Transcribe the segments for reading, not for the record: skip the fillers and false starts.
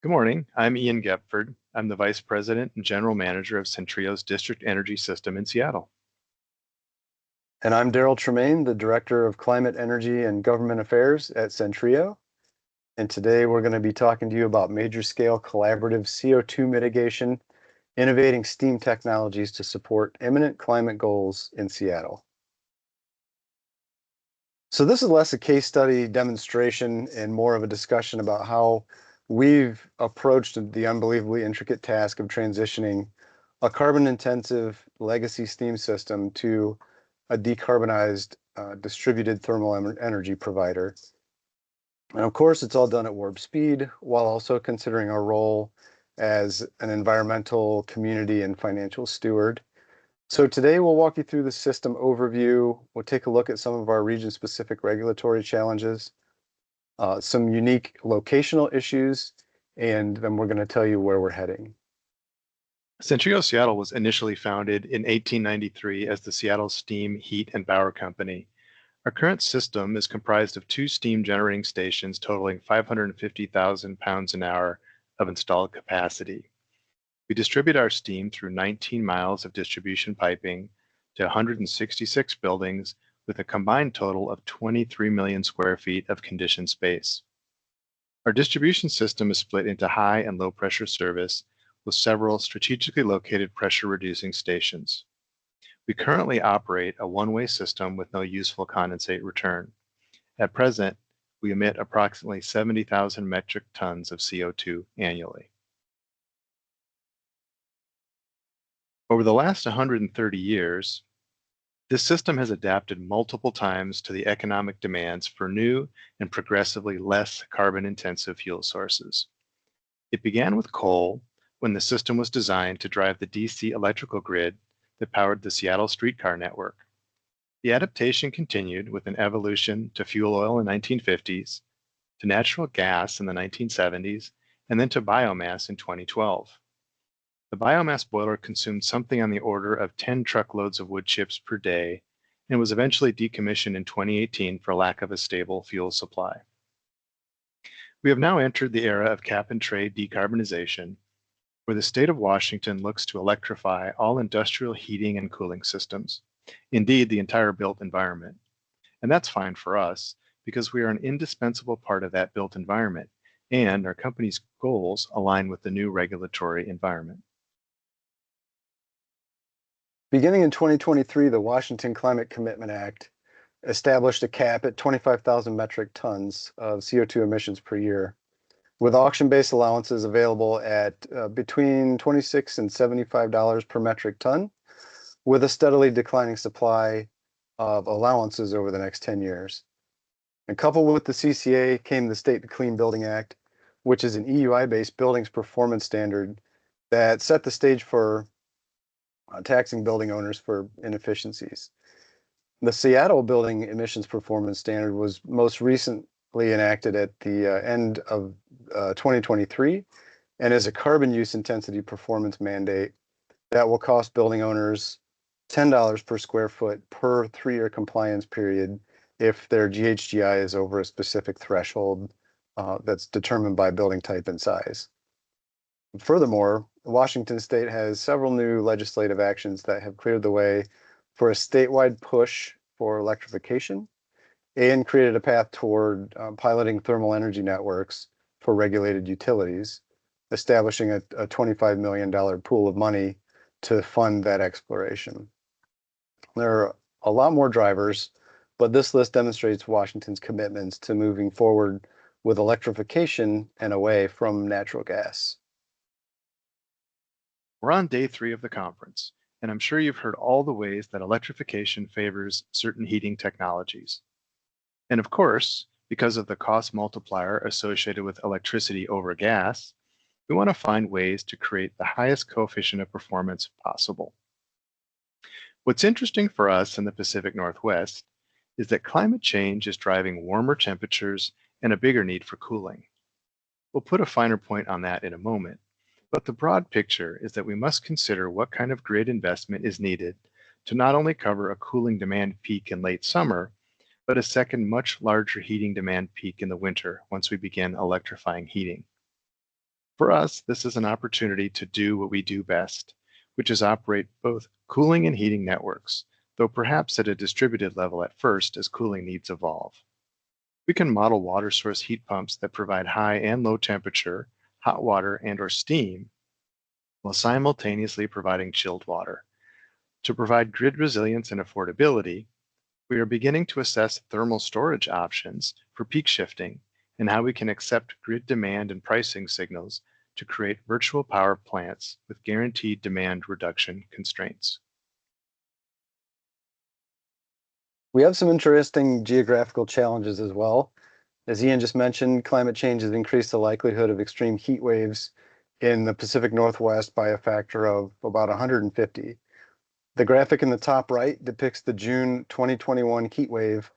Good morning. I'm Ian Goepferd. I'm the Vice President and General Manager of CenTrio's District Energy System in Seattle. And I'm Darrel Tremaine, the Director of Climate, Energy, and Government Affairs at CenTrio. And today we're going to be talking to you about major scale collaborative CO2 mitigation, innovating steam technologies to support imminent climate goals in Seattle. So this is less a case study demonstration and more of a discussion about how we've approached the unbelievably intricate task of transitioning a carbon-intensive legacy steam system to a decarbonized distributed thermal energy provider. And of course, it's all done at warp speed while also considering our role as an environmental, community, and financial steward. So today we'll walk you through the system overview. We'll take a look at some of our region-specific regulatory challenges, some unique locational issues, and then we're going to tell you where we're heading. CenTrio Seattle was initially founded in 1893 as the Seattle Steam, Heat, and Power Company. Our current system is comprised of 2 steam generating stations totaling 550,000 pounds an hour of installed capacity. We distribute our steam through 19 miles of distribution piping to 166 buildings with a combined total of 23 million square feet of conditioned space. Our distribution system is split into high and low pressure service with several strategically located pressure reducing stations. We currently operate a one-way system with no useful condensate return. At present, we emit approximately 70,000 metric tons of CO2 annually. Over the last 130 years, this system has adapted multiple times to the economic demands for new and progressively less carbon-intensive fuel sources. It began with coal when the system was designed to drive the DC electrical grid that powered the Seattle streetcar network. The adaptation continued with an evolution to fuel oil in the 1950s, to natural gas in the 1970s, and then to biomass in 2012. The biomass boiler consumed something on the order of 10 truckloads of wood chips per day and was eventually decommissioned in 2018 for lack of a stable fuel supply. We have now entered the era of cap and trade decarbonization, where the state of Washington looks to electrify all industrial heating and cooling systems, indeed the entire built environment. And that's fine for us because we are an indispensable part of that built environment, and our company's goals align with the new regulatory environment. Beginning in 2023, the Washington Climate Commitment Act established a cap at 25,000 metric tons of CO2 emissions per year, with auction-based allowances available at between $26 and $75 per metric ton, with a steadily declining supply of allowances over the next 10 years. And coupled with the CCA came the State Clean Building Act, which is an EUI-based buildings performance standard that set the stage for taxing building owners for inefficiencies. The Seattle Building Emissions Performance Standard was most recently enacted at the end of 2023 and is a carbon use intensity performance mandate that will cost building owners $10 per square foot per 3-year compliance period if their GHGI is over a specific threshold that's determined by building type and size. Furthermore, Washington State has several new legislative actions that have cleared the way for a statewide push for electrification and created a path toward piloting thermal energy networks for regulated utilities, establishing a $25 million pool of money to fund that exploration. There are a lot more drivers, but this list demonstrates Washington's commitments to moving forward with electrification and away from natural gas. We're on day 3 of the conference, and I'm sure you've heard all the ways that electrification favors certain heating technologies. And of course, because of the cost multiplier associated with electricity over gas, we want to find ways to create the highest coefficient of performance possible. What's interesting for us in the Pacific Northwest is that climate change is driving warmer temperatures and a bigger need for cooling. We'll put a finer point on that in a moment, but the broad picture is that we must consider what kind of grid investment is needed to not only cover a cooling demand peak in late summer, but a second much larger heating demand peak in the winter once we begin electrifying heating. For us, this is an opportunity to do what we do best, which is operate both cooling and heating networks, though perhaps at a distributed level at first as cooling needs evolve. We can model water source heat pumps that provide high and low temperature, hot water and/or steam, while simultaneously providing chilled water. To provide grid resilience and affordability, we are beginning to assess thermal storage options for peak shifting and how we can accept grid demand and pricing signals to create virtual power plants with guaranteed demand reduction constraints. We have some interesting geographical challenges as well. As Ian just mentioned, climate change has increased the likelihood of extreme heat waves in the Pacific Northwest by a factor of about 150. The graphic in the top right depicts the June 2021 heat wave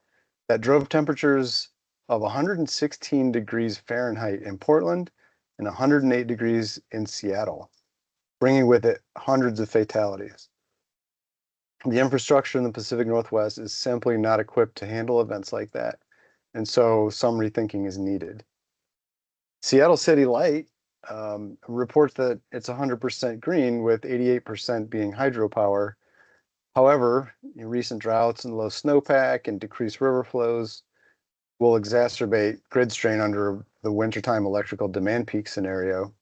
that drove temperatures of 116 degrees Fahrenheit in Portland and 108 degrees in Seattle, bringing with it hundreds of fatalities. The infrastructure in the Pacific Northwest is simply not equipped to handle events like that, and so some rethinking is needed. Seattle City Light reports that it's 100% green, with 88% being hydropower. However, recent droughts and low snowpack and decreased river flows will exacerbate grid strain under the wintertime electrical demand peak scenario.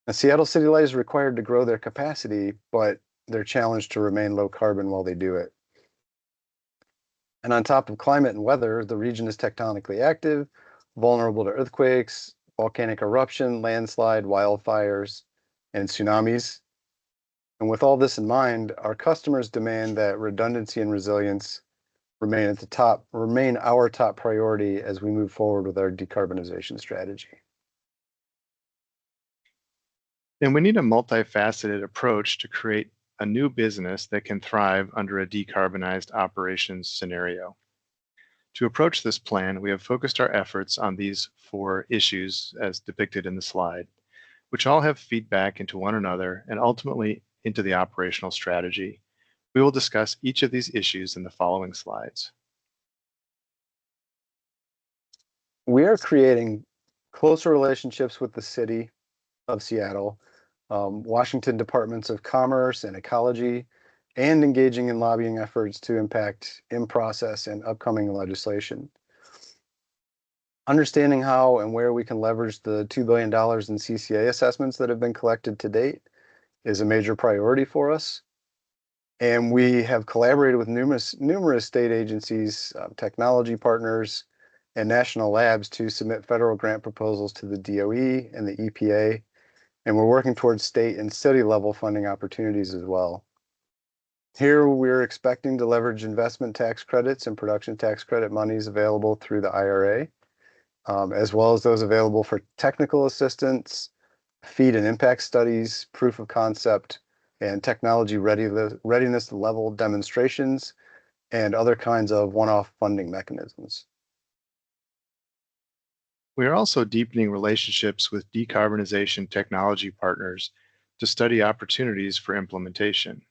Now, Seattle City Light is required to grow their capacity, but they're challenged to remain low carbon while they do it. And on top of climate and weather, the region is tectonically active, vulnerable to earthquakes, volcanic eruption, landslide, wildfires, and tsunamis. And with all this in mind, our customers demand that redundancy and resilience remain our top priority as we move forward with our decarbonization strategy. And we need a multifaceted approach to create a new business that can thrive under a decarbonized operations scenario. To approach this plan, we have focused our efforts on these 4 issues as depicted in the slide, which all have feedback into one another and ultimately into the operational strategy. We will discuss each of these issues in the following slides. We are creating closer relationships with the city of Seattle, Washington Departments of Commerce and Ecology, and engaging in lobbying efforts to impact in-process and upcoming legislation. Understanding how and where we can leverage the $2 billion in CCA assessments that have been collected to date is a major priority for us. And we have collaborated with numerous state agencies, technology partners, and national labs to submit federal grant proposals to the DOE and the EPA. And we're working towards state and city level funding opportunities as well. Here, we're expecting to leverage investment tax credits and production tax credit monies available through the IRA, as well as those available for technical assistance, feed and impact studies, proof of concept, and technology readiness level demonstrations, and other kinds of one-off funding mechanisms. We are also deepening relationships with decarbonization technology partners to study opportunities for implementation.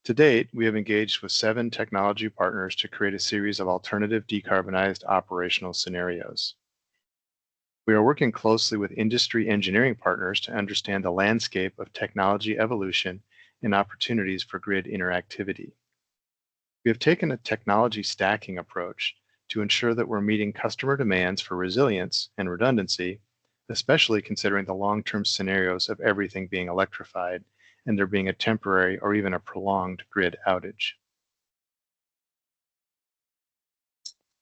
To date, we have engaged with 7 technology partners to create a series of alternative decarbonized operational scenarios. We are working closely with industry engineering partners to understand the landscape of technology evolution and opportunities for grid interactivity. We have taken a technology stacking approach to ensure that we're meeting customer demands for resilience and redundancy, especially considering the long-term scenarios of everything being electrified and there being a temporary or even a prolonged grid outage.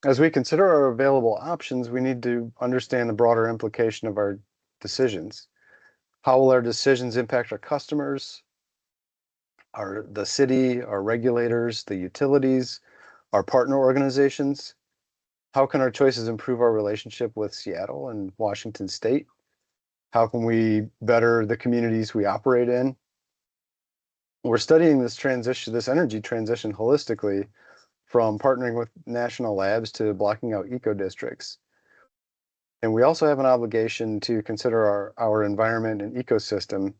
As we consider our available options, we need to understand the broader implication of our decisions. How will our decisions impact our customers, the city, our regulators, the utilities, our partner organizations? How can our choices improve our relationship with Seattle and Washington State? How can we better the communities we operate in? We're studying this energy transition holistically, from partnering with national labs to blocking out eco districts. And we also have an obligation to consider our environment and ecosystem,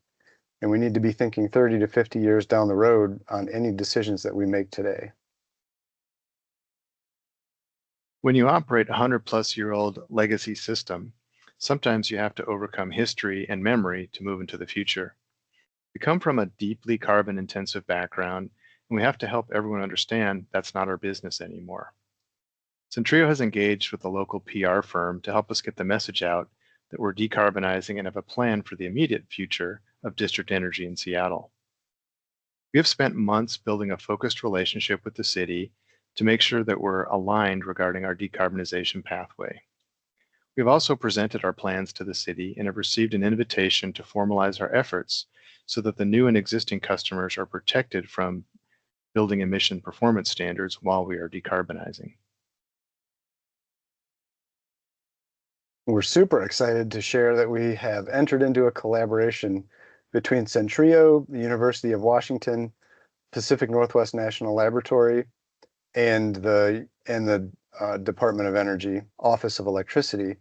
and we need to be thinking 30 to 50 years down the road on any decisions that we make today. When you operate a 100-plus-year-old legacy system, Sometimes you have to overcome history and memory to move into the future. We come from a deeply carbon intensive background, and we have to help everyone understand that's not our business anymore. CenTrio has engaged with a local PR firm to help us get the message out that we're decarbonizing and have a plan for the immediate future of district energy in Seattle. We have spent months building a focused relationship with the city to make sure that we're aligned regarding our decarbonization pathway. We've also presented our plans to the city and have received an invitation to formalize our efforts so that the new and existing customers are protected from building emission performance standards while we are decarbonizing. We're super excited to share that we have entered into a collaboration between CenTrio, the University of Washington, Pacific Northwest National Laboratory, and the Department of Energy, Office of Electricity,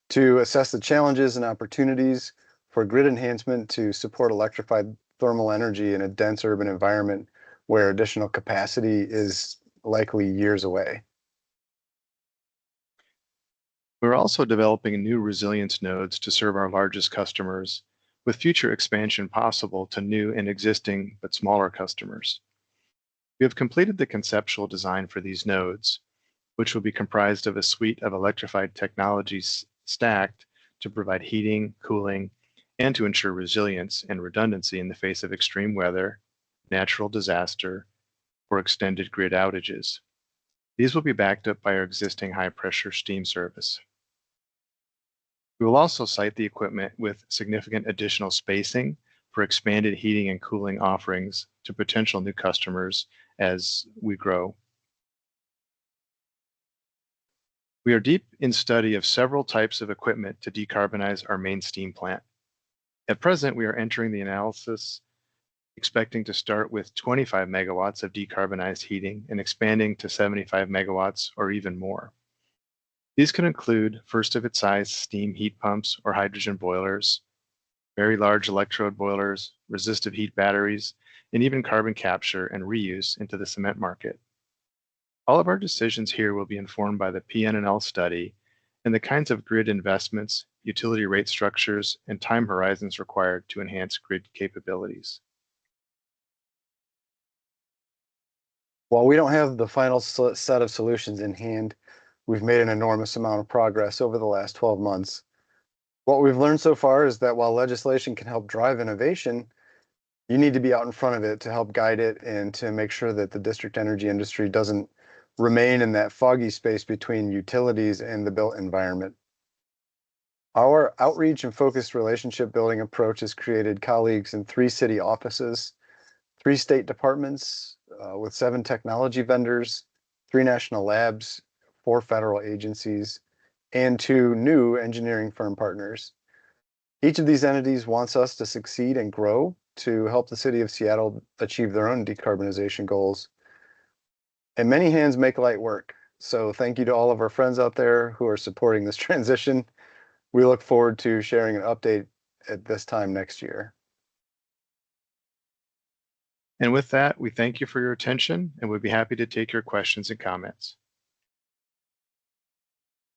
to assess the challenges and opportunities for grid enhancement to support electrified thermal energy in a dense urban environment where additional capacity is likely years away. We're also developing new resilience nodes to serve our largest customers, with future expansion possible to new and existing but smaller customers. We have completed the conceptual design for these nodes, which will be comprised of a suite of electrified technologies stacked to provide heating, cooling, and to ensure resilience and redundancy in the face of extreme weather, natural disaster, or extended grid outages. These will be backed up by our existing high-pressure steam service. We will also site the equipment with significant additional spacing for expanded heating and cooling offerings to potential new customers as we grow. We are deep in study of several types of equipment to decarbonize our main steam plant. At present, we are entering the analysis expecting to start with 25 megawatts of decarbonized heating and expanding to 75 megawatts or even more. These could include first of its size steam heat pumps or hydrogen boilers, very large electrode boilers, resistive heat batteries, and even carbon capture and reuse into the cement market. All of our decisions here will be informed by the PNNL study and the kinds of grid investments, utility rate structures, and time horizons required to enhance grid capabilities. While we don't have the final set of solutions in hand, we've made an enormous amount of progress over the last 12 months. What we've learned so far is that while legislation can help drive innovation, you need to be out in front of it to help guide it and to make sure that the district energy industry doesn't remain in that foggy space between utilities and the built environment. Our outreach and focused relationship building approach has created colleagues in 3 city offices, 3 state departments with 7 technology vendors, 3 national labs, 4 federal agencies, and 2 new engineering firm partners. Each of these entities wants us to succeed and grow to help the city of Seattle achieve their own decarbonization goals. And many hands make light work. So thank you to all of our friends out there who are supporting this transition. We look forward to sharing an update at this time next year. And with that, we thank you for your attention and would be happy to take your questions and comments.